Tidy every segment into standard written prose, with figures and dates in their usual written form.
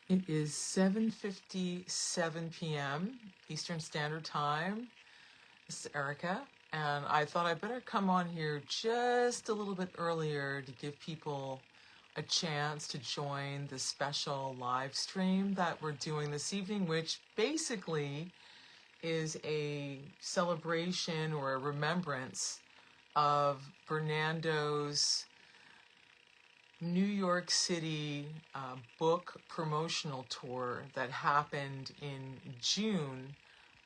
It is 7:57 p.m. Eastern Standard Time. This is Erika, and I thought I better come on here just a little bit earlier to give people a chance to join the special live stream that we're doing this evening, which basically is a celebration or a remembrance of Bernardo's New York City book promotional tour that happened in June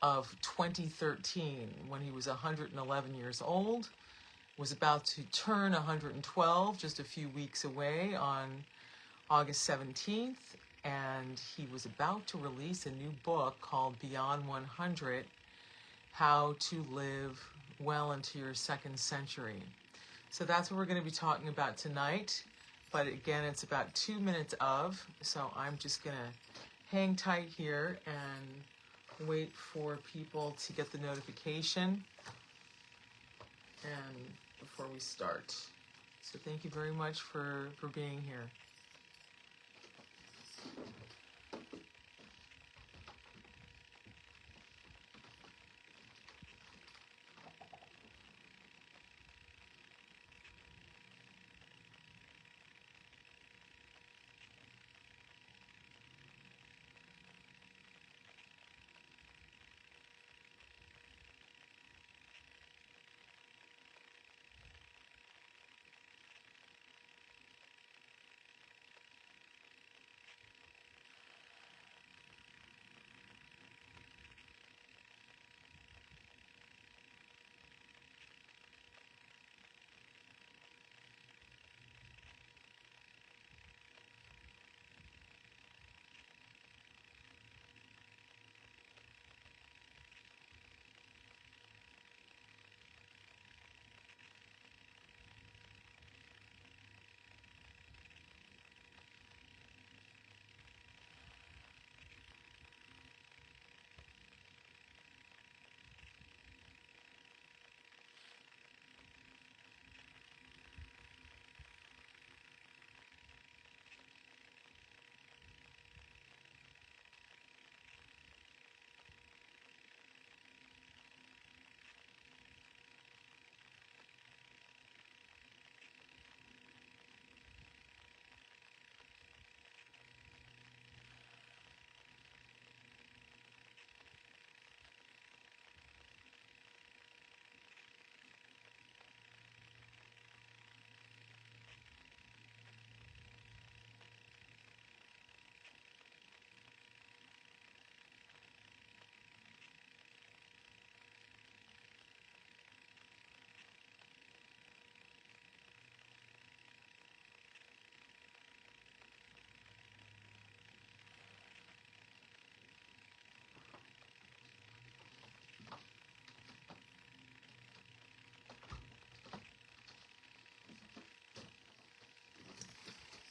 of 2013 when he was 111 years old, was about to turn 112 just a few weeks away on August 17th, and he was about to release a new book called Beyond 100, How to Live Well into Your Second Century. So that's what we're going to be talking about tonight. But again, it's about 2 minutes of, so I'm just going to hang tight here and wait for people to get the notification and before we start. So thank you very much for being here.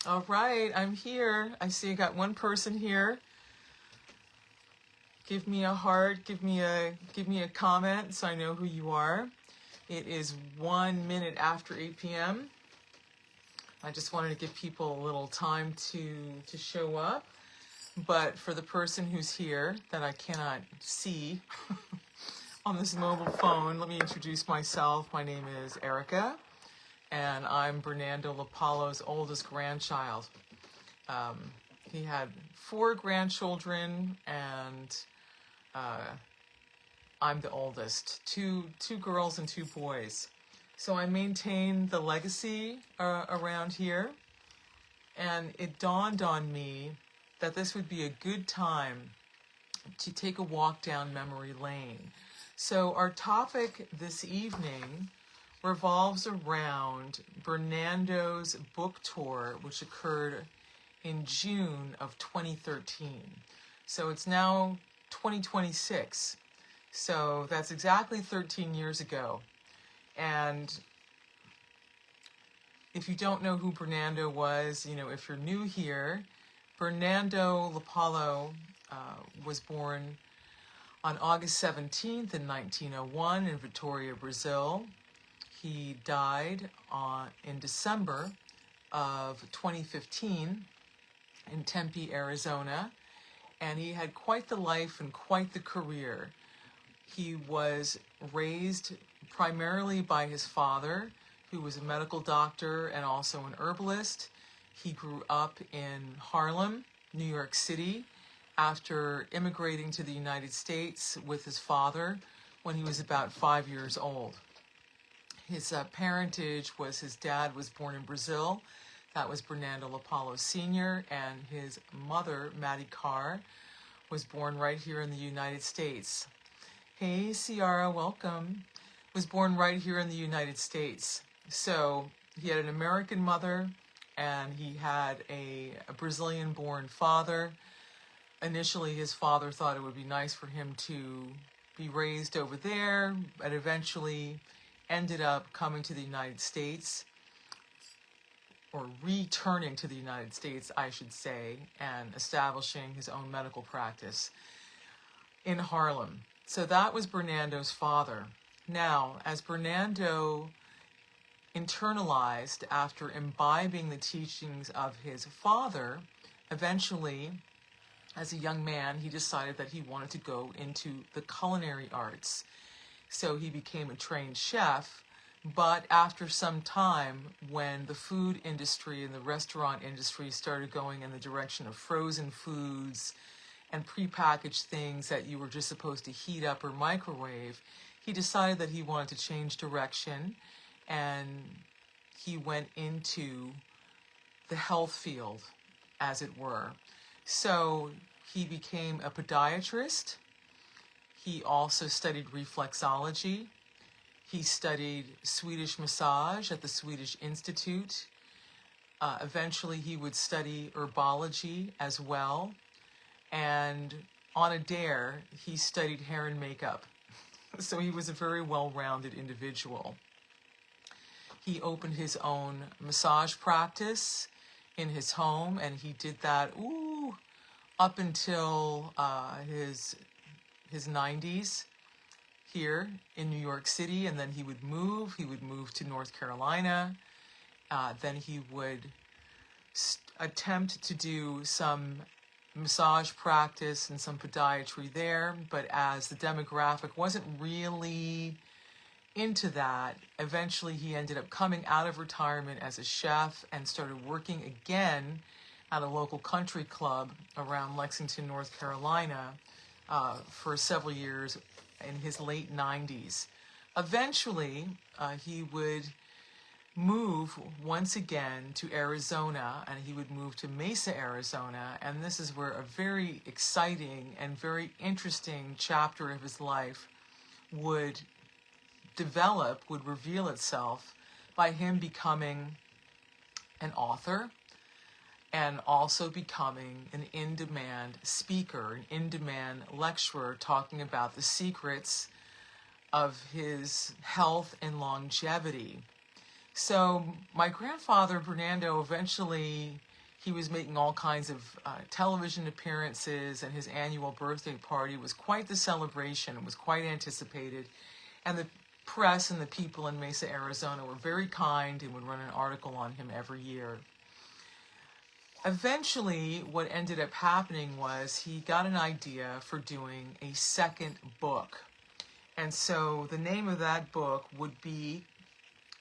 All right, I'm here. I see I got one person here. Give me a heart, give me a comment so I know who you are. It is 1 minute after 8 p.m. I just wanted to give people a little time to show up. But for the person who's here that I cannot see on this mobile phone, let me introduce myself. My name is Erika, and I'm Bernando LaPallo's oldest grandchild. He had 4 grandchildren, and I'm the oldest. Two girls and 2 boys. So I maintain the legacy around here, and it dawned on me that this would be a good time to take a walk down memory lane. So our topic this evening revolves around Bernardo's book tour, which occurred in June of 2013. So it's now 2026. So that's exactly 13 years ago. And if you don't know who Bernardo was, if you're new here, Bernando LaPallo was born on August 17th in 1901 in Vitória, Brazil. He died in December of 2015 in Tempe, Arizona, and he had quite the life and quite the career. He was raised primarily by his father, who was a medical doctor and also an herbalist. He grew up in Harlem, New York City, after immigrating to the United States with his father when he was about 5 years old. His parentage was his dad was born in Brazil. That was Bernando LaPallo Sr., and his mother, Maddie Carr, was born right here in the United States. Hey, Ciara, welcome. Was born right here in the United States. So he had an American mother, and he had a Brazilian-born father. Initially, his father thought it would be nice for him to be raised over there, but eventually ended up coming to the United States, or returning to the United States, I should say, and establishing his own medical practice in Harlem. So that was Bernando's father. Now, as Bernando internalized after imbibing the teachings of his father, eventually, as a young man, he decided that he wanted to go into the culinary arts. So he became a trained chef, but after some time, when the food industry and the restaurant industry started going in the direction of frozen foods and prepackaged things that you were just supposed to heat up or microwave, he decided that he wanted to change direction, and he went into the health field, as it were. So he became a podiatrist. He also studied reflexology. He studied Swedish massage at the Swedish Institute. Eventually, he would study herbology as well. And on a dare, he studied hair and makeup. So he was a very well-rounded individual. He opened his own massage practice in his home, and he did that up until his 90s here in New York City, and then he would move to North Carolina. Then he would attempt to do some massage practice and some podiatry there, but as the demographic wasn't really into that, eventually he ended up coming out of retirement as a chef and started working again at a local country club around Lexington, North Carolina, for several years in his late 90s. Eventually, he would move once again to Arizona, and he would move to Mesa, Arizona, and this is where a very exciting and very interesting chapter of his life would reveal itself by him becoming an author and also becoming an in-demand speaker, an in-demand lecturer, talking about the secrets of his health and longevity. So my grandfather, Bernando, eventually, he was making all kinds of television appearances, and his annual birthday party was quite the celebration. It was quite anticipated. And the press and the people in Mesa, Arizona were very kind and would run an article on him every year. Eventually, what ended up happening was he got an idea for doing a second book. And so the name of that book would be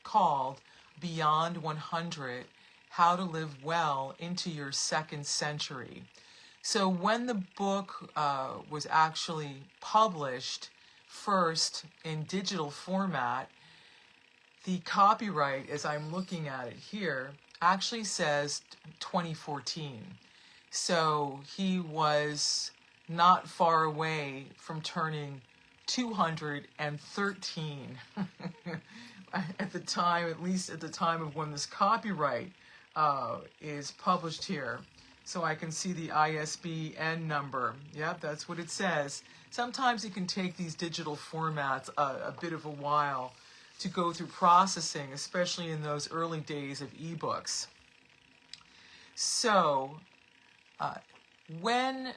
called Beyond 100, How to Live Well into Your Second Century. So when the book was actually published first in digital format, the copyright, as I'm looking at it here, actually says 2014. So he was not far away from turning 213 at the time, at least at the time of when this copyright is published here. So I can see the ISBN number. Yep, that's what it says. Sometimes it can take these digital formats a bit of a while to go through processing, especially in those early days of ebooks. So when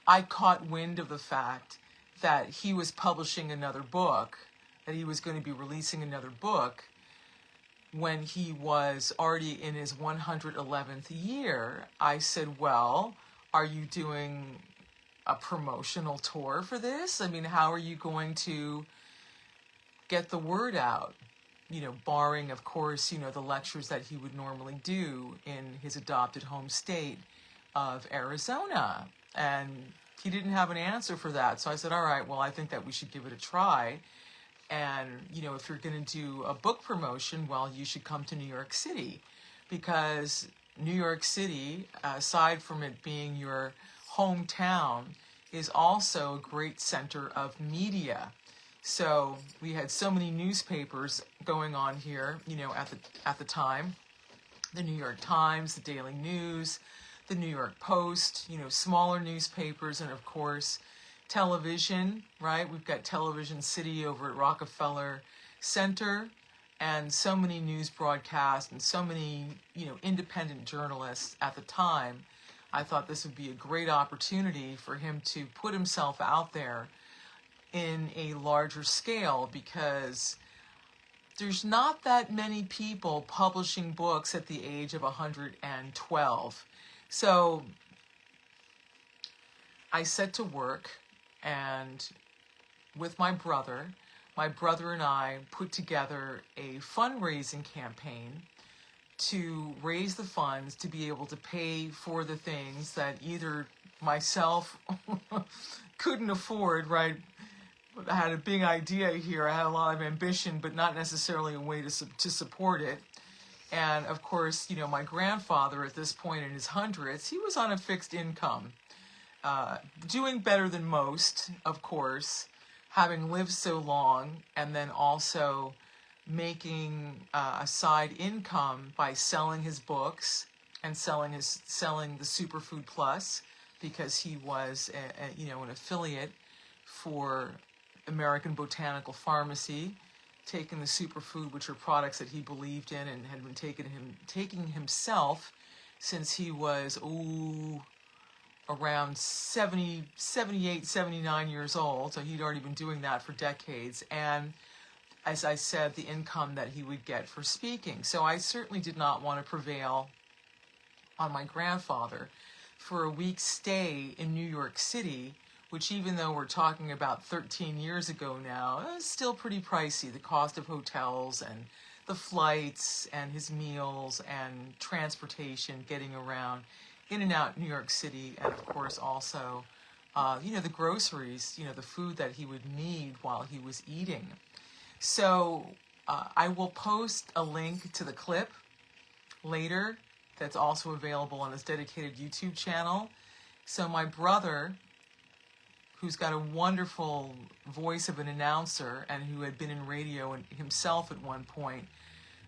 I caught wind of the fact that he was publishing another book, that he was going to be releasing another book, when he was already in his 111th year, I said, well, are you doing a promotional tour for this? I mean, how are you going to get the word out? You know, barring, of course, you know, the lectures that he would normally do in his adopted home state of Arizona. And he didn't have an answer for that. So I said, all right, well, I think that we should give it a try. And, you know, if you're going to do a book promotion, well, you should come to New York City, because New York City, aside from it being your hometown, is also a great center of media. So we had so many newspapers going on here, you know, at the time. The New York Times, the Daily News, the New York Post, you know, smaller newspapers, and of course, television, right? We've got Television City over at Rockefeller Center, and so many news broadcasts and so many, you know, independent journalists at the time. I thought this would be a great opportunity for him to put himself out there in a larger scale, because there's not that many people publishing books at the age of 112. So I set to work, and with my brother and I put together a fundraising campaign to raise the funds to be able to pay for the things that either myself couldn't afford, right? I had a big idea here. I had a lot of ambition, but not necessarily a way to support it. And of course, you know, my grandfather at this point in his hundreds, he was on a fixed income, doing better than most, of course, having lived so long, and then also making a side income by selling his books and selling the Superfood Plus, because he was an affiliate for American Botanical Pharmacy, taking the superfood, which are products that he believed in and had been taking himself since he was around 78, 79 years old. So he'd already been doing that for decades. And as I said, the income that he would get for speaking. So I certainly did not want to prevail on my grandfather for a week's stay in New York City, which, even though we're talking about 13 years ago now, is still pretty pricey. The cost of hotels and the flights and his meals and transportation, getting around in and out New York City, and of course also, the groceries, the food that he would need while he was eating. So I will post a link to the clip later that's also available on his dedicated YouTube channel. So my brother, who's got a wonderful voice of an announcer and who had been in radio and himself at one point,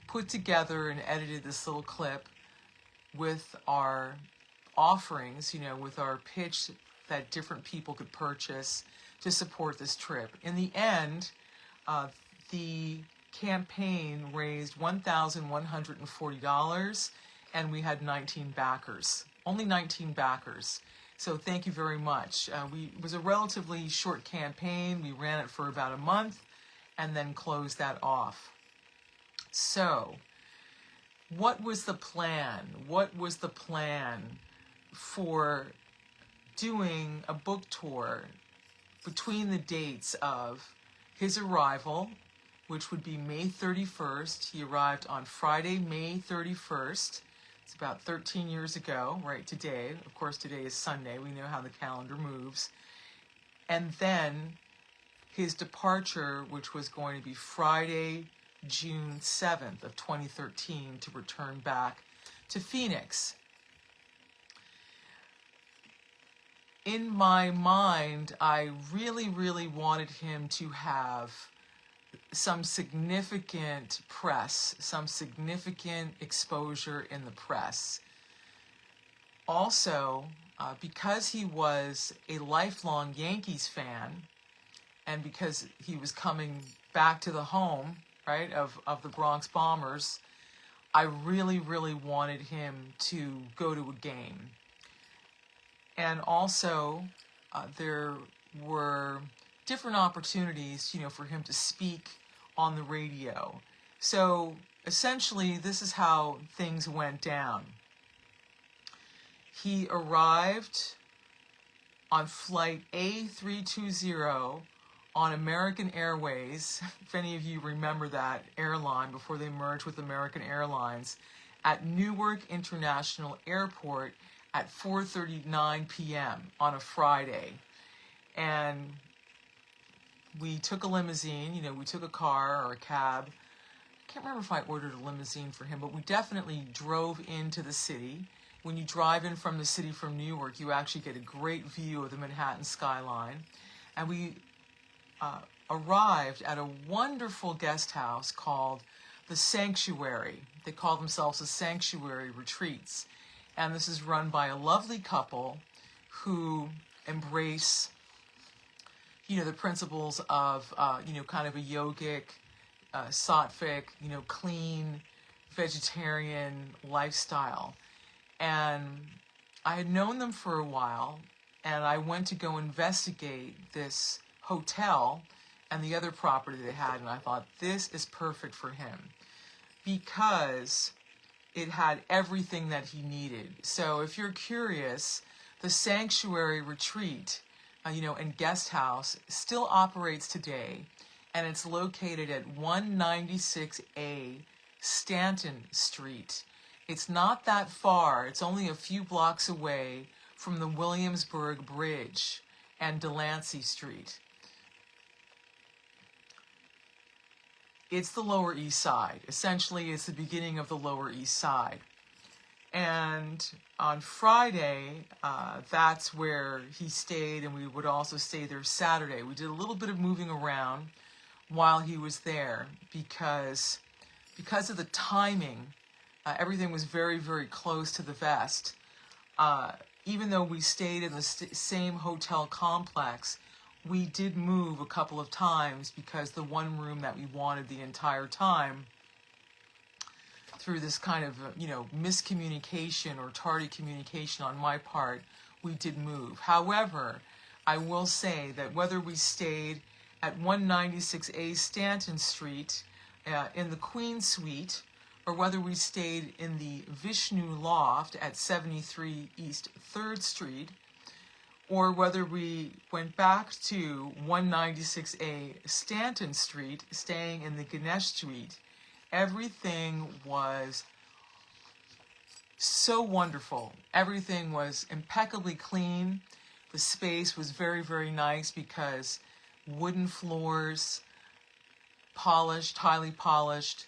put together and edited this little clip with our offerings, with our pitch that different people could purchase to support this trip. In the end, the campaign raised $1,140, and we had 19 backers, only 19 backers. So thank you very much. It was a relatively short campaign. We ran it for about a month and then closed that off. So what was the plan? What was the plan for doing a book tour between the dates of his arrival, which would be May 31st. He arrived on Friday, May 31st. It's about 13 years ago, right today. Of course, today is Sunday. We know how the calendar moves. And then his departure, which was going to be Friday, June 7th of 2013, to return back to Phoenix. In my mind, I really, really wanted him to have some significant press, some significant exposure in the press. Also, because he was a lifelong Yankees fan, and because he was coming back to the home, right, of the Bronx Bombers, I really, really wanted him to go to a game. And also, there were different opportunities, for him to speak on the radio. So essentially, this is how things went down. He arrived on flight A320 on American Airways, if any of you remember that airline before they merged with American Airlines, at Newark International Airport at 4:39 p.m. on a Friday. And we took a limousine, we took a car or a cab. I can't remember if I ordered a limousine for him, but we definitely drove into the city. When you drive in from the city from Newark, you actually get a great view of the Manhattan skyline. And we arrived at a wonderful guest house called the Sanctuary. They call themselves the Sanctuary Retreats. And this is run by a lovely couple who embrace, the principles of, kind of a yogic, sattvic, clean, vegetarian lifestyle. And I had known them for a while, and I went to go investigate this hotel and the other property they had, and I thought, this is perfect for him because it had everything that he needed. So if you're curious, the Sanctuary Retreat, and guest house still operates today, and it's located at 196A Stanton Street. It's not that far. It's only a few blocks away from the Williamsburg Bridge and Delancey Street. It's the Lower East Side. Essentially, it's the beginning of the Lower East Side. And on Friday, that's where he stayed, and we would also stay there Saturday. We did a little bit of moving around while he was there because of the timing. Everything was very, very close to the vest. Even though we stayed in the same hotel complex, we did move a couple of times because the one room that we wanted the entire time, through this kind of, miscommunication or tardy communication on my part, we did move. However, I will say that whether we stayed at 196A Stanton Street in the Queen Suite, or whether we stayed in the Vishnu Loft at 73 East 3rd Street, or whether we went back to 196A Stanton Street, staying in the Ganesh Suite, everything was so wonderful. Everything was impeccably clean. The space was very, very nice because wooden floors, polished, highly polished,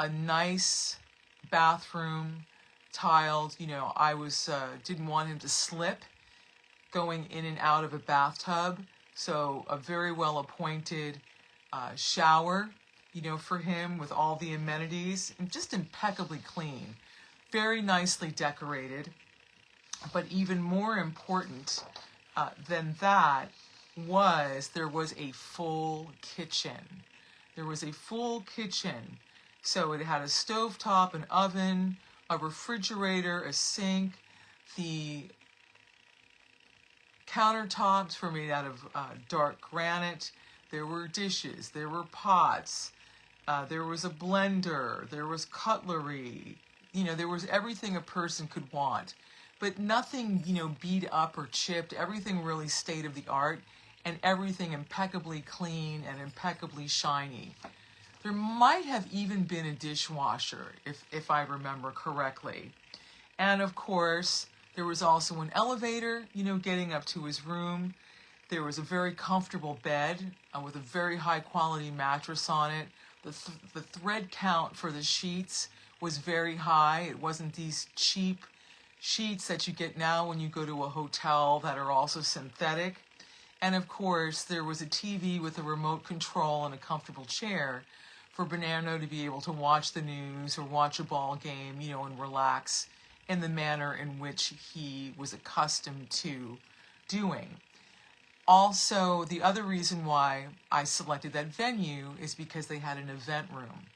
a nice bathroom, tiled. I didn't want him to slip going in and out of a bathtub, so a very well appointed shower, for him with all the amenities, and just impeccably clean, very nicely decorated. But even more important than that was there was a full kitchen. There was a full kitchen. So it had a stovetop, an oven, a refrigerator, a sink. The countertops were made out of dark granite. There were dishes, there were pots, there was a blender, there was cutlery. There was everything a person could want. But nothing, beat up or chipped. Everything really state of the art, and everything impeccably clean and impeccably shiny. There might have even been a dishwasher, if I remember correctly. And of course, there was also an elevator, getting up to his room. There was a very comfortable bed with a very high quality mattress on it. The thread count for the sheets was very high. It wasn't these cheap sheets that you get now when you go to a hotel that are also synthetic. And of course, there was a TV with a remote control and a comfortable chair for Bernardo to be able to watch the news or watch a ball game, and relax in the manner in which he was accustomed to doing. Also, the other reason why I selected that venue is because they had an event room.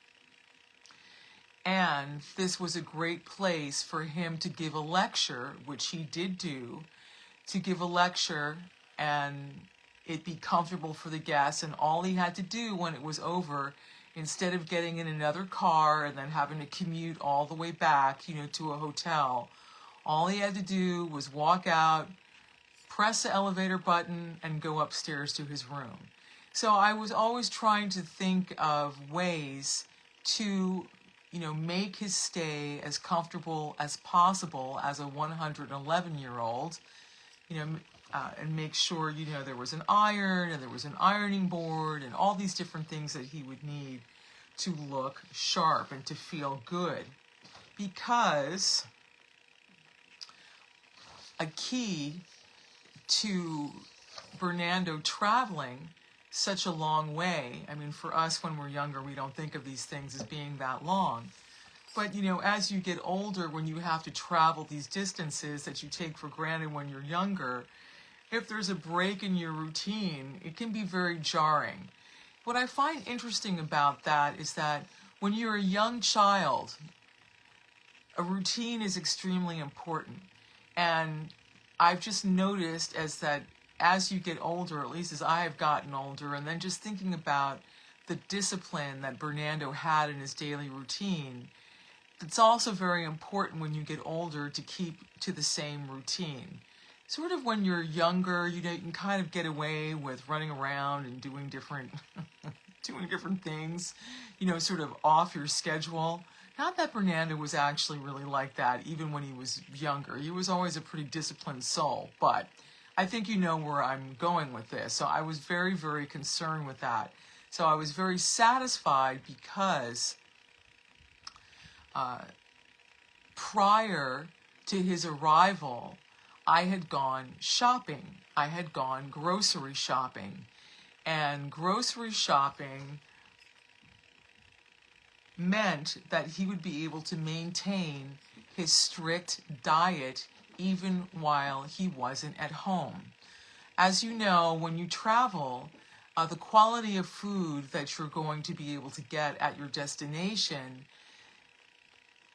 And this was a great place for him to give a lecture, which he did do, to give a lecture and it be comfortable for the guests. And all he had to do when it was over instead of getting in another car and then having to commute all the way back, to a hotel, all he had to do was walk out, press the elevator button, and go upstairs to his room. So I was always trying to think of ways to, make his stay as comfortable as possible as a 111-year-old, and make sure, there was an iron and there was an ironing board and all these different things that he would need to look sharp and to feel good. Because a key to Bernando traveling such a long way, I mean, for us when we're younger, we don't think of these things as being that long. But, as you get older, when you have to travel these distances that you take for granted when you're younger, if there's a break in your routine, it can be very jarring. What I find interesting about that is that when you're a young child, a routine is extremely important. And I've just noticed as you get older, at least as I have gotten older, and then just thinking about the discipline that Bernando had in his daily routine, it's also very important when you get older to keep to the same routine. Sort of when you're younger, you can kind of get away with running around and doing different things, sort of off your schedule. Not that Bernando was actually really like that, even when he was younger. He was always a pretty disciplined soul, but I think you know where I'm going with this. So I was very, very concerned with that. So I was very satisfied because prior to his arrival, I had gone shopping. I had gone grocery shopping. And grocery shopping meant that he would be able to maintain his strict diet even while he wasn't at home. As you know, when you travel, the quality of food that you're going to be able to get at your destination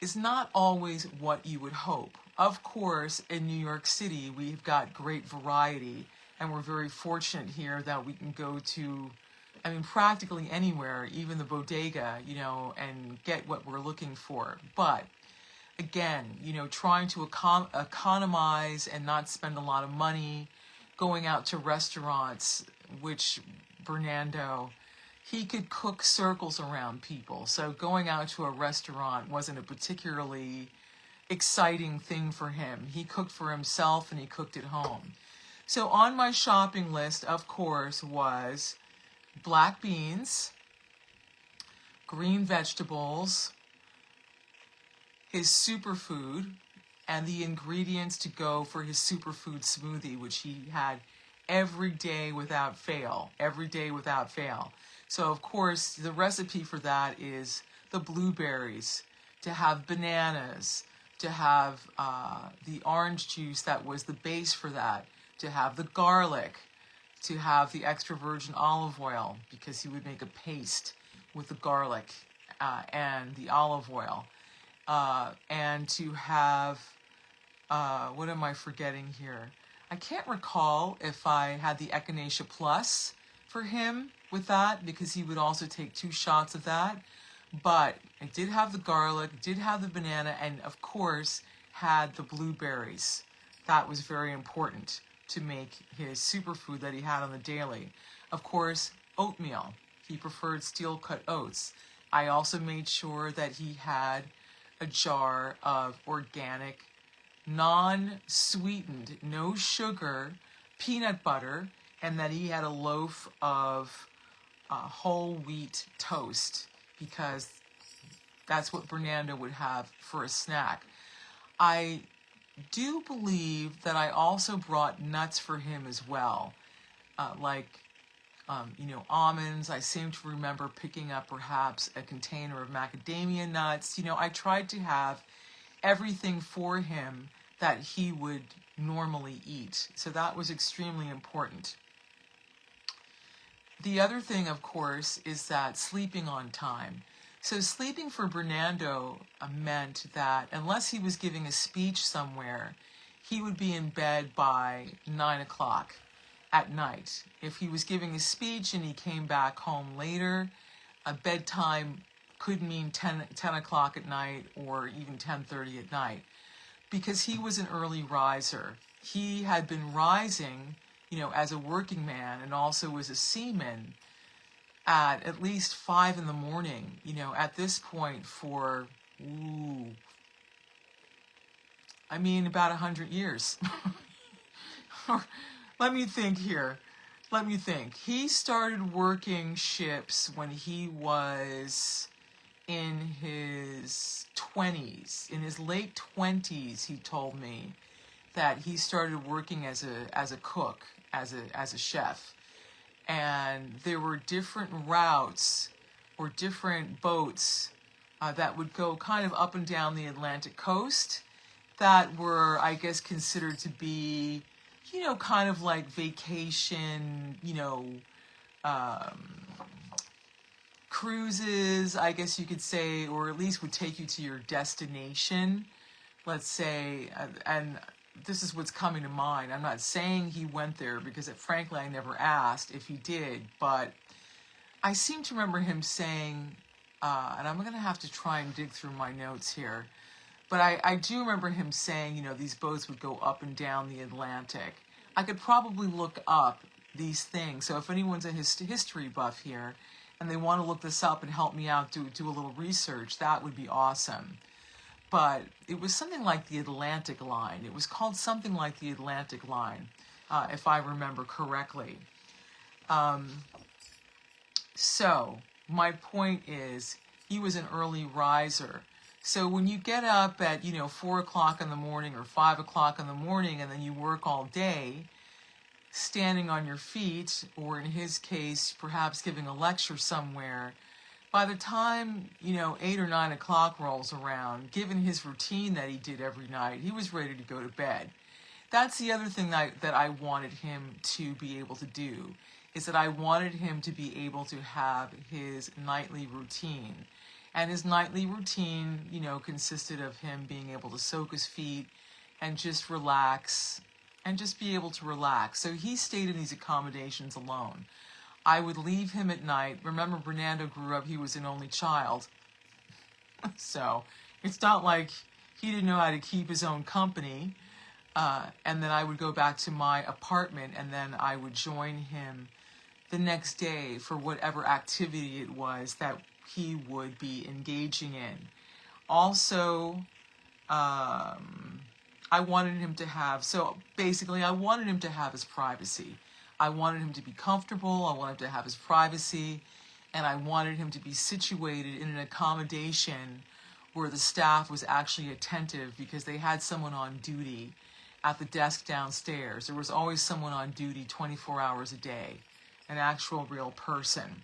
is not always what you would hope. Of course, in New York City, we've got great variety, and we're very fortunate here that we can go to, practically anywhere, even the bodega, and get what we're looking for. But again, trying to economize and not spend a lot of money, going out to restaurants, which Bernando, he could cook circles around people. So going out to a restaurant wasn't a particularly exciting thing for him. He cooked for himself and he cooked at home. So on my shopping list, of course, was black beans, green vegetables, his superfood, and the ingredients to go for his superfood smoothie, which he had every day without fail. So, of course, the recipe for that is the blueberries, to have bananas, to have the orange juice that was the base for that, to have the garlic, to have the extra virgin olive oil, because he would make a paste with the garlic and the olive oil, and to have, what am I forgetting here? I can't recall if I had the Echinacea Plus for him with that, because he would also take 2 shots of that. But I did have the garlic, did have the banana, and of course had the blueberries. That was very important to make his superfood that he had on the daily. Of course, oatmeal. He preferred steel-cut oats. I also made sure that he had a jar of organic, non-sweetened, no sugar, peanut butter, and that he had a loaf of whole wheat toast, because that's what Bernando would have for a snack. I do believe that I also brought nuts for him as well, almonds. I seem to remember picking up perhaps a container of macadamia nuts. I tried to have everything for him that he would normally eat. So that was extremely important. The other thing, of course, is that sleeping on time. So sleeping for Bernando meant that unless he was giving a speech somewhere, he would be in bed by 9 o'clock at night. If he was giving a speech and he came back home later, a bedtime could mean 10 o'clock at night or even 10:30 at night, because he was an early riser. He had been rising, as a working man and also as a seaman at least 5 in the morning, at this point for, about 100 years. Let me think here. Let me think. He started working ships when he was in his 20s. In his late 20s, he told me that he started working as a cook, as a chef. And there were different routes or different boats that would go kind of up and down the Atlantic coast that were, I guess, considered to be, kind of like vacation, cruises, I guess you could say, or at least would take you to your destination, let's say, and this is what's coming to mind. I'm not saying he went there because, frankly, I never asked if he did, but I seem to remember him saying, and I'm going to have to try and dig through my notes here, but I do remember him saying, these boats would go up and down the Atlantic. I could probably look up these things. So if anyone's a history buff here and they want to look this up and help me out, do a little research, that would be awesome. But it was something like the Atlantic Line. It was called something like the Atlantic Line, if I remember correctly. So my point is, he was an early riser. So when you get up at, 4 o'clock in the morning or 5 o'clock in the morning, and then you work all day, standing on your feet, or in his case, perhaps giving a lecture somewhere, by the time, 8 or 9 o'clock rolls around, given his routine that he did every night, he was ready to go to bed. That's the other thing that I wanted him to be able to do, is that I wanted him to be able to have his nightly routine. And his nightly routine, consisted of him being able to soak his feet and just relax and just be able to relax. So he stayed in these accommodations alone. I would leave him at night. Remember, Bernando grew up, he was an only child. So it's not like he didn't know how to keep his own company. And then I would go back to my apartment, and then I would join him the next day for whatever activity it was that he would be engaging in. Also, I wanted him to have his privacy. I wanted him to be comfortable, I wanted him to have his privacy, and I wanted him to be situated in an accommodation where the staff was actually attentive, because they had someone on duty at the desk downstairs. There was always someone on duty 24 hours a day, an actual real person.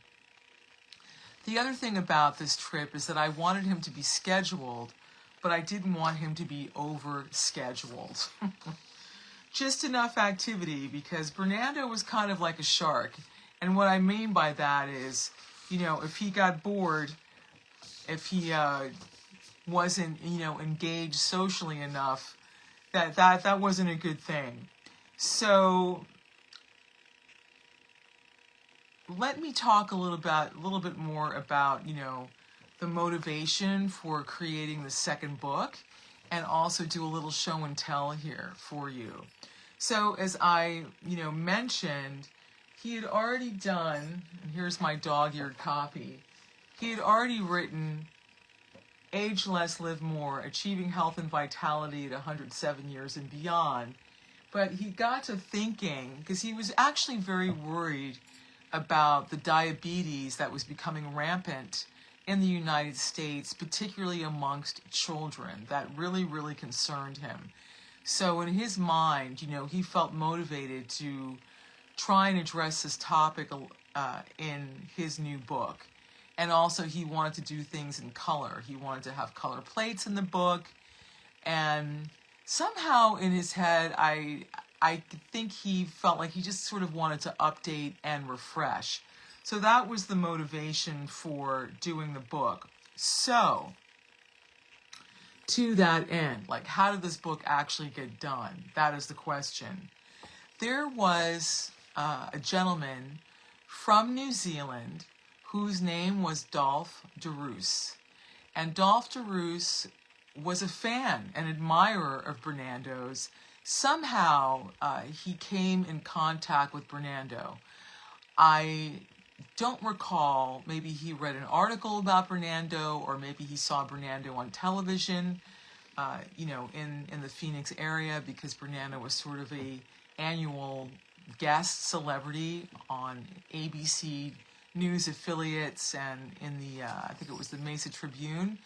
The other thing about this trip is that I wanted him to be scheduled, but I didn't want him to be over-scheduled. Just enough activity, because Bernando was kind of like a shark. And what I mean by that is, if he got bored, if he wasn't, engaged socially enough, that wasn't a good thing. So let me talk a little bit more about, the motivation for creating the second book, and also do a little show and tell here for you. So as I, mentioned, he had already done, and here's my dog-eared copy, he had already written Age Less, Live More, Achieving Health and Vitality at 107 Years and Beyond. But he got to thinking, because he was actually very worried about the diabetes that was becoming rampant in the United States, particularly amongst children. That really, really concerned him. So in his mind, he felt motivated to try and address this topic in his new book. And also he wanted to do things in color. He wanted to have color plates in the book. And somehow in his head, I think he felt like he just sort of wanted to update and refresh. So that was the motivation for doing the book. So, to that end, how did this book actually get done? That is the question. There was a gentleman from New Zealand whose name was Dolph de Roos. And Dolph de Roos was a fan, an admirer of Bernardo's. Somehow he came in contact with Bernardo. I don't recall, maybe he read an article about Bernardo, or maybe he saw Bernardo on television, in the Phoenix area, because Bernardo was sort of a annual guest celebrity on ABC News affiliates and in the, I think it was the Mesa Tribune.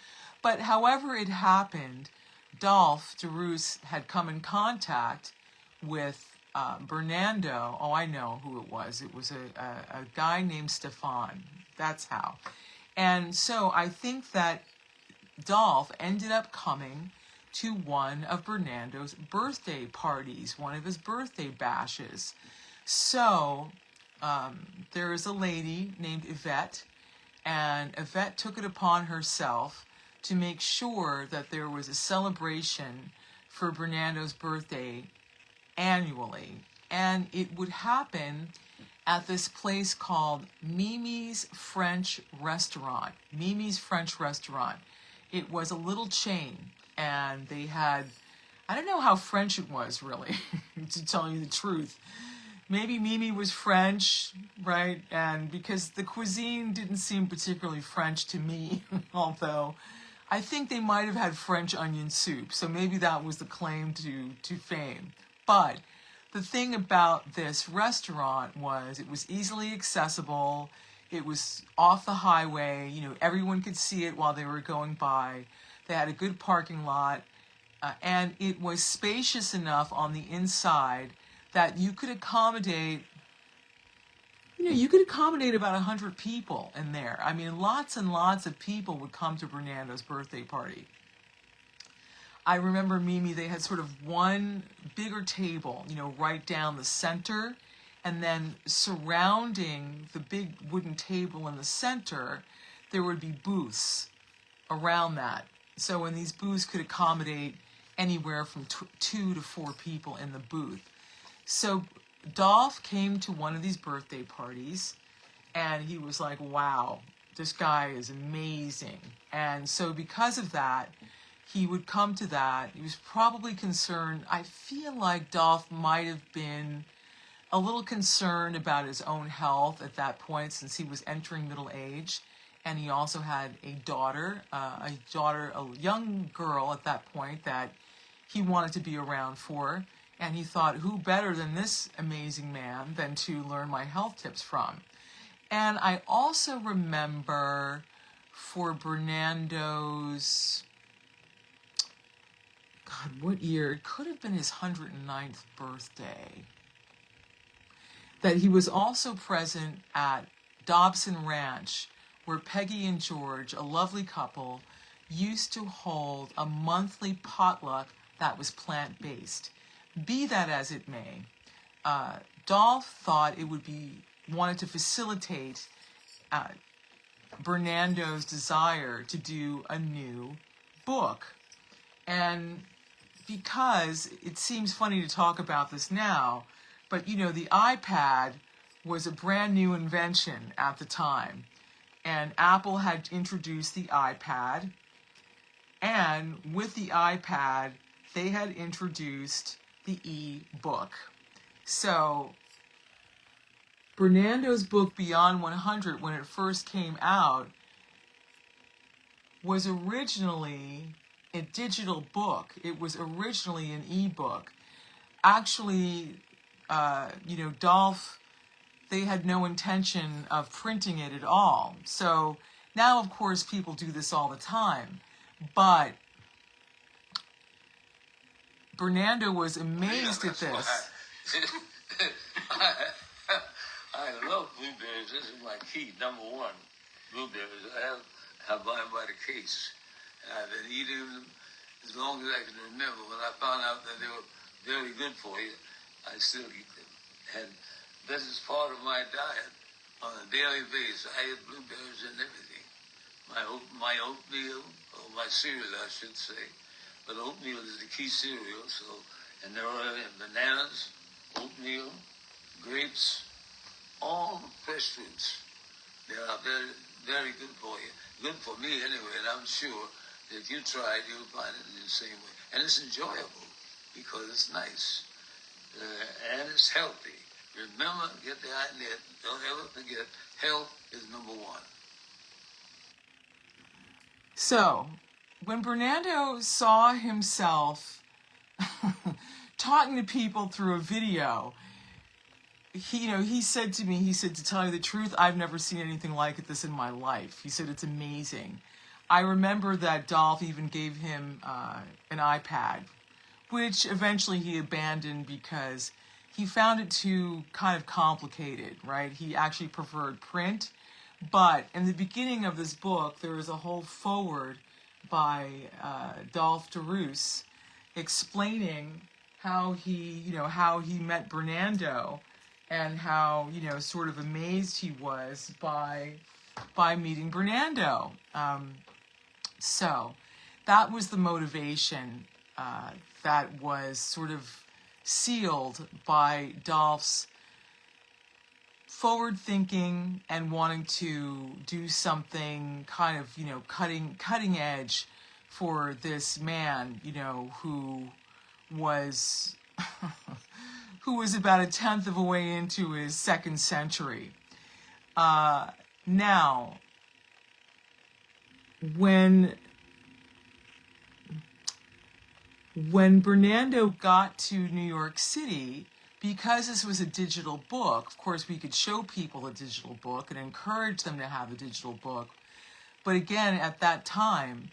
But however it happened, Dolph de Roos had come in contact with Bernardo. Oh, I know who it was. It was a guy named Stefan. That's how. And so I think that Dolph ended up coming to one of Bernardo's birthday parties, one of his birthday bashes. So there is a lady named Yvette, and Yvette took it upon herself to make sure that there was a celebration for Bernardo's birthday annually. And it would happen at this place called Mimi's French Restaurant. Mimi's French Restaurant. It was a little chain, and they had, I don't know how French it was, really, to tell you the truth. Maybe Mimi was French, right? And because the cuisine didn't seem particularly French to me, although I think they might have had French onion soup, so maybe that was the claim to fame. But the thing about this restaurant was it was easily accessible. It was off the highway. Everyone could see it while they were going by. They had a good parking lot, and it was spacious enough on the inside that you could accommodate, about 100 people in there. I mean, lots and lots of people would come to Bernardo's birthday party. I remember Mimi, they had sort of one bigger table, right down the center, and then surrounding the big wooden table in the center, there would be booths around that. So when these booths could accommodate anywhere from 2 to 4 people in the booth. So Dolph came to one of these birthday parties, and he was like, wow, this guy is amazing. And so because of that, he would come to that. He was probably concerned. I feel like Dolph might have been a little concerned about his own health at that point, since he was entering middle age. And he also had a daughter, a young girl at that point that he wanted to be around for. And he thought, who better than this amazing man than to learn my health tips from? And I also remember for Bernardo's, God, what year? It could have been his 109th birthday, that he was also present at Dobson Ranch, where Peggy and George, a lovely couple, used to hold a monthly potluck that was plant-based. Be that as it may, Dolph thought it would wanted to facilitate Bernardo's desire to do a new book. And because it seems funny to talk about this now, but the iPad was a brand new invention at the time. And Apple had introduced the iPad, and with the iPad, they had introduced the e-book. So Bernardo's book Beyond 100, when it first came out, was originally a digital book. It was originally an e-book. Actually, Dolph, they had no intention of printing it at all. So now, of course, people do this all the time. But Bernardo was amazed at this. I love blueberries. This is my key, number one. Blueberries. I have mine by the case. I've been eating them as long as I can remember. When I found out that they were very good for you, I still eat them. And this is part of my diet on a daily basis. I eat blueberries and everything. My oatmeal, or my cereal, I should say. But oatmeal is the key cereal, and there are bananas, oatmeal, grapes, all fresh fruits. They are very, very good for you. Good for me anyway, and I'm sure that if you try it, you'll find it in the same way. And it's enjoyable because it's nice. And it's healthy. Remember, get the idea, don't ever forget, health is number one. So, when Bernando saw himself talking to people through a video, he said to me, to tell you the truth, I've never seen anything like this in my life. He said, it's amazing. I remember that Dolph even gave him an iPad, which eventually he abandoned because he found it too kind of complicated, right? He actually preferred print. But in the beginning of this book, there is a whole foreword by Dolph de Roos explaining how he met Bernando and how, sort of amazed he was by meeting Bernando. So that was the motivation that was sort of sealed by Dolph's forward thinking and wanting to do something kind of, cutting edge for this man, who was who was about a tenth of a way into his second century. Now, when Bernando got to New York City, because this was a digital book, of course, we could show people a digital book and encourage them to have a digital book. But again, at that time,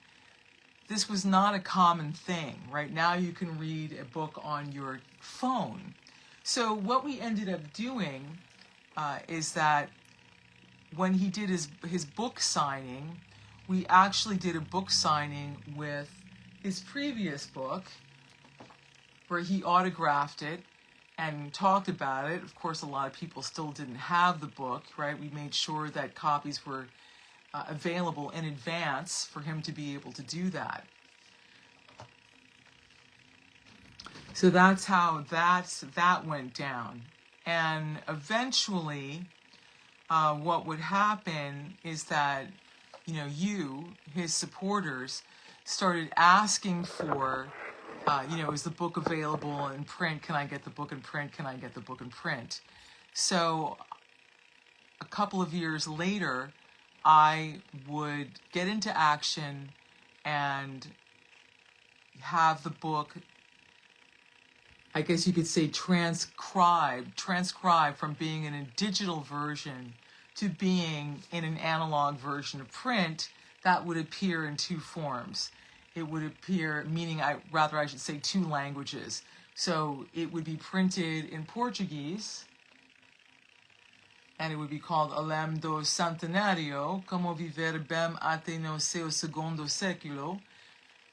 this was not a common thing. Right now, you can read a book on your phone. So what we ended up doing is that when he did his book signing, we actually did a book signing with his previous book, where he autographed it and talked about it. Of course, a lot of people still didn't have the book, right? We made sure that copies were available in advance for him to be able to do that. So that's how that went down. And eventually, what would happen is that, his supporters, started asking for, is the book available in print? Can I get the book in print? Can I get the book in print? So a couple of years later, I would get into action and have the book, I guess you could say, transcribed from being in a digital version to being in an analog version of print that would appear in two forms. It would appear, I should say, two languages. So it would be printed in Portuguese, and it would be called Além do Centenário, Como Viver Bem até no seu segundo século.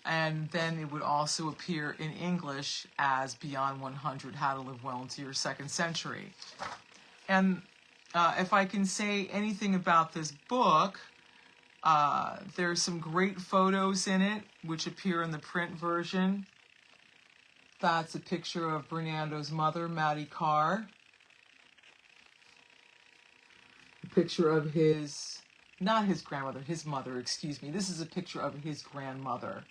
And then it would also appear in English as Beyond 100, How to Live Well into Your Second Century. And if I can say anything about this book, there's some great photos in it, which appear in the print version. That's a picture of Bernando's mother, Mattie Carr. A picture of not his grandmother, his mother, excuse me. This is a picture of his grandmother,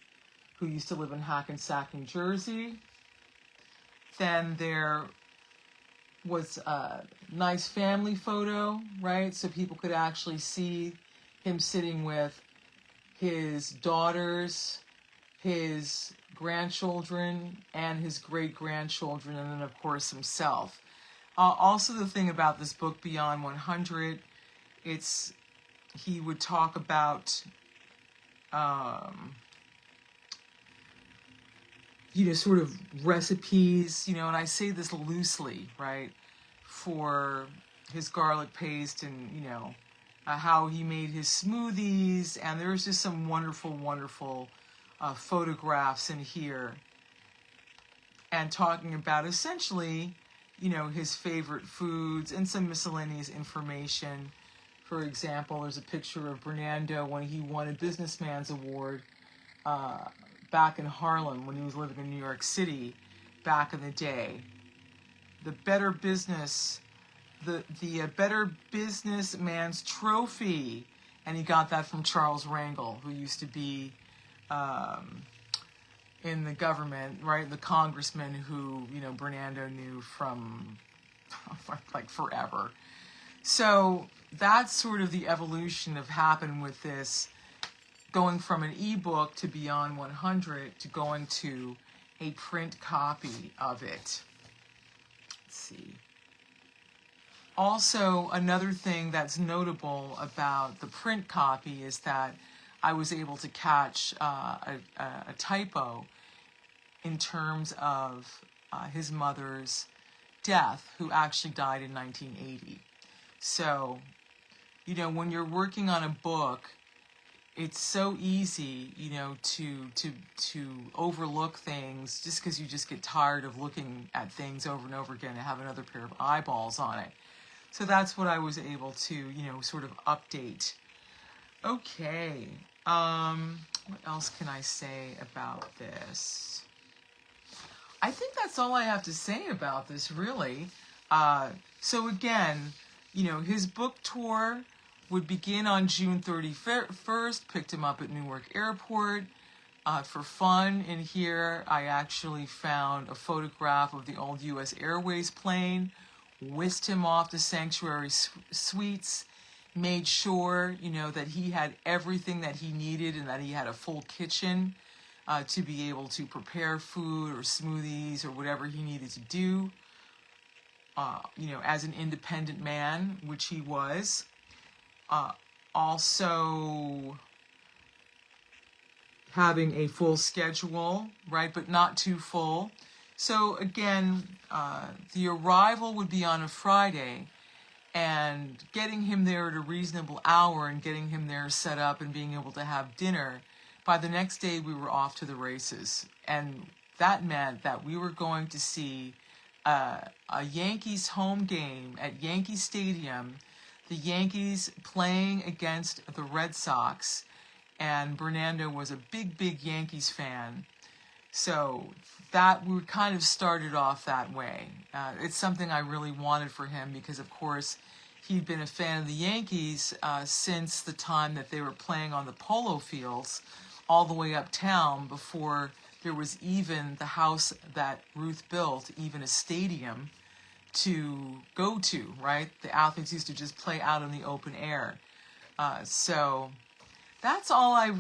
who used to live in Hackensack, New Jersey. Then there was a nice family photo, right? So people could actually see him sitting with his daughters, his grandchildren, and his great-grandchildren, and then, of course, himself. Also, the thing about this book, Beyond 100, he would talk about, sort of recipes, and I say this loosely, right, for his garlic paste and, how he made his smoothies, and there's just some wonderful, wonderful photographs in here, and talking about essentially, his favorite foods and some miscellaneous information. For example, there's a picture of Bernando when he won a Businessman's Award back in Harlem when he was living in New York City back in the day. The Better Business the Better Businessman's Trophy, and he got that from Charles Rangel, who used to be in the government, right? The congressman who, you know, Bernando knew from like forever. So that's sort of the evolution of happened with this, going from an ebook to Beyond 100 to going to a print copy of it. Let's see. Also, another thing that's notable about the print copy is that I was able to catch a typo in terms of his mother's death, who actually died in 1980. So, you know, when you're working on a book, it's so easy, you know, to overlook things just because you just get tired of looking at things over and over again and have another pair of eyeballs on it. So that's what I was able to, you know, sort of update. Okay, what else can I say about this? I think that's all I have to say about this, really. So again, you know, his book tour would begin on June 31st, picked him up at Newark Airport. For fun, in here, I actually found a photograph of the old US Airways plane, whisked him off to Sanctuary Suites, made sure, you know, that he had everything that he needed and that he had a full kitchen to be able to prepare food or smoothies or whatever he needed to do, you know, as an independent man, which he was. Also having a full schedule, right, but not too full. So again, the arrival would be on a Friday, and getting him there at a reasonable hour and getting him there set up and being able to have dinner, by the next day we were off to the races. And that meant that we were going to see a Yankees home game at Yankee Stadium, the Yankees playing against the Red Sox, and Bernando was a big Yankees fan. So that we kind of started off that way. It's something I really wanted for him because, of course, he'd been a fan of the Yankees since the time that they were playing on the polo fields all the way uptown, before there was even the house that Ruth built, even a stadium to go to, right? The athletes used to just play out in the open air. So that's all I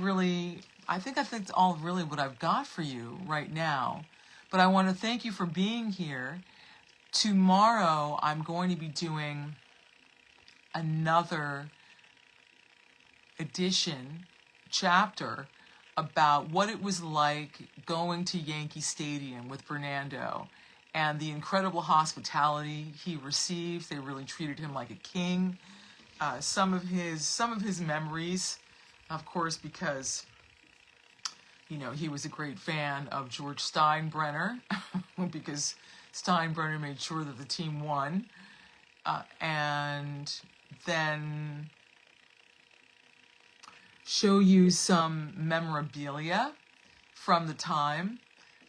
think that's all really what I've got for you right now. But I want to thank you for being here. Tomorrow I'm going to be doing another chapter about what it was like going to Yankee Stadium with Bernando and the incredible hospitality he received. They really treated him like a king. Some of his memories, of course, because, you know, he was a great fan of George Steinbrenner, because Steinbrenner made sure that the team won. And then show you some memorabilia from the time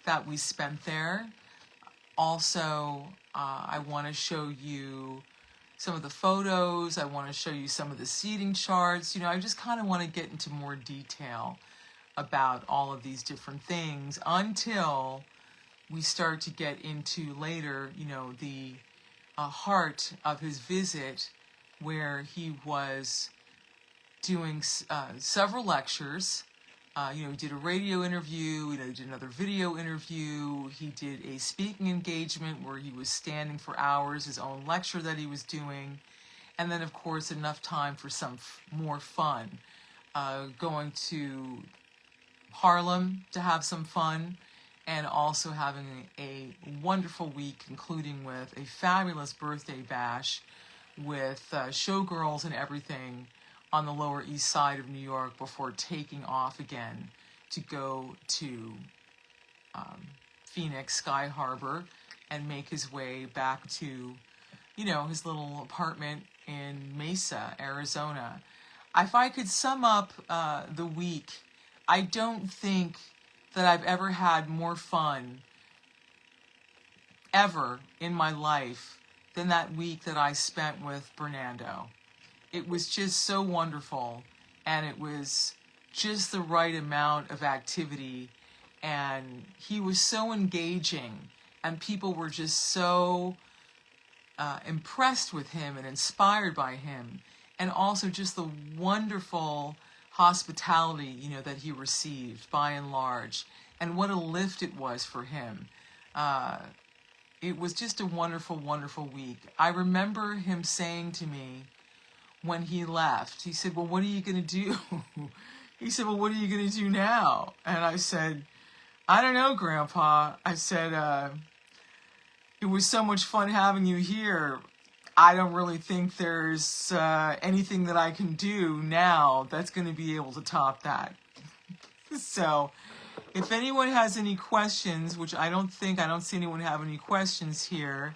that we spent there. Also, I want to show you some of the photos. I want to show you some of the seating charts. You know, I just kind of want to get into more detail about all of these different things until we start to get into later, you know, the heart of his visit, where he was doing several lectures. You know, he did a radio interview, you know, he did another video interview, he did a speaking engagement where he was standing for hours, his own lecture that he was doing, and then, of course, enough time for some more fun. Going to Harlem to have some fun, and also having a wonderful week, concluding with a fabulous birthday bash with showgirls and everything on the Lower East Side of New York before taking off again to go to Phoenix Sky Harbor and make his way back to, you know, his little apartment in Mesa, Arizona. If I could sum up the week, I don't think that I've ever had more fun ever in my life than that week that I spent with Bernando. It was just so wonderful, and it was just the right amount of activity, and he was so engaging, and people were just so impressed with him and inspired by him, and also just the wonderful hospitality, that he received by and large, and what a lift it was for him. It was just a wonderful, wonderful week. I remember him saying to me when he left, he said, "Well, what are you going to do?" He said, "Well, what are you going to do now?" And I said, "I don't know, Grandpa." I said, "It was so much fun having you here. I don't really think there's anything that I can do now that's going to be able to top that." So, if anyone has any questions, which I don't see anyone have any questions here.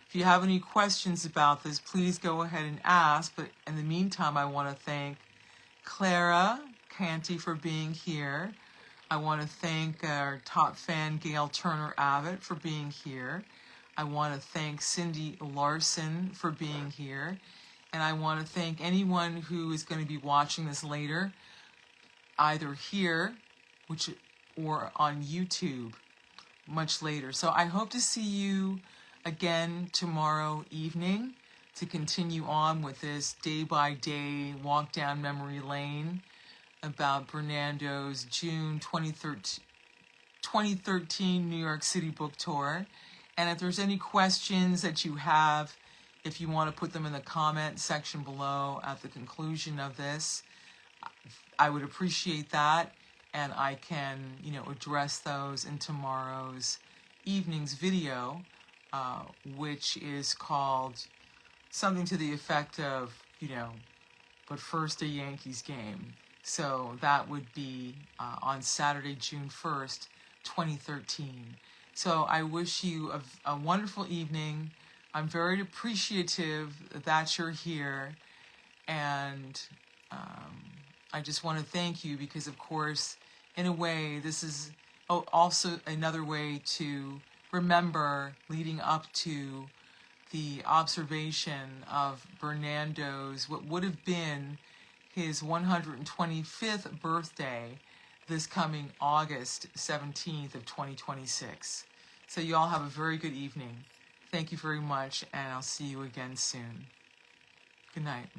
If you have any questions about this, please go ahead and ask. But in the meantime, I want to thank Clara Canty for being here. I want to thank our top fan, Gail Turner-Abbott, for being here. I want to thank Cindy Larson for being here. And I want to thank anyone who is going to be watching this later, either here, or on YouTube much later. So I hope to see you again tomorrow evening to continue on with this day-by-day walk down memory lane about Bernando's June 2013 New York City book tour. And if there's any questions that you have, if you want to put them in the comment section below at the conclusion of this, I would appreciate that. And I can, address those in tomorrow's evening's video, which is called something to the effect of, but first a Yankees game. So that would be on Saturday, June 1st, 2013. So I wish you a wonderful evening. I'm very appreciative that you're here. And I just want to thank you because, of course, in a way, this is also another way to remember leading up to the observation of Bernando's, what would have been his 125th birthday this coming August 17th of 2026. So you all have a very good evening. Thank you very much, and I'll see you again soon. Good night.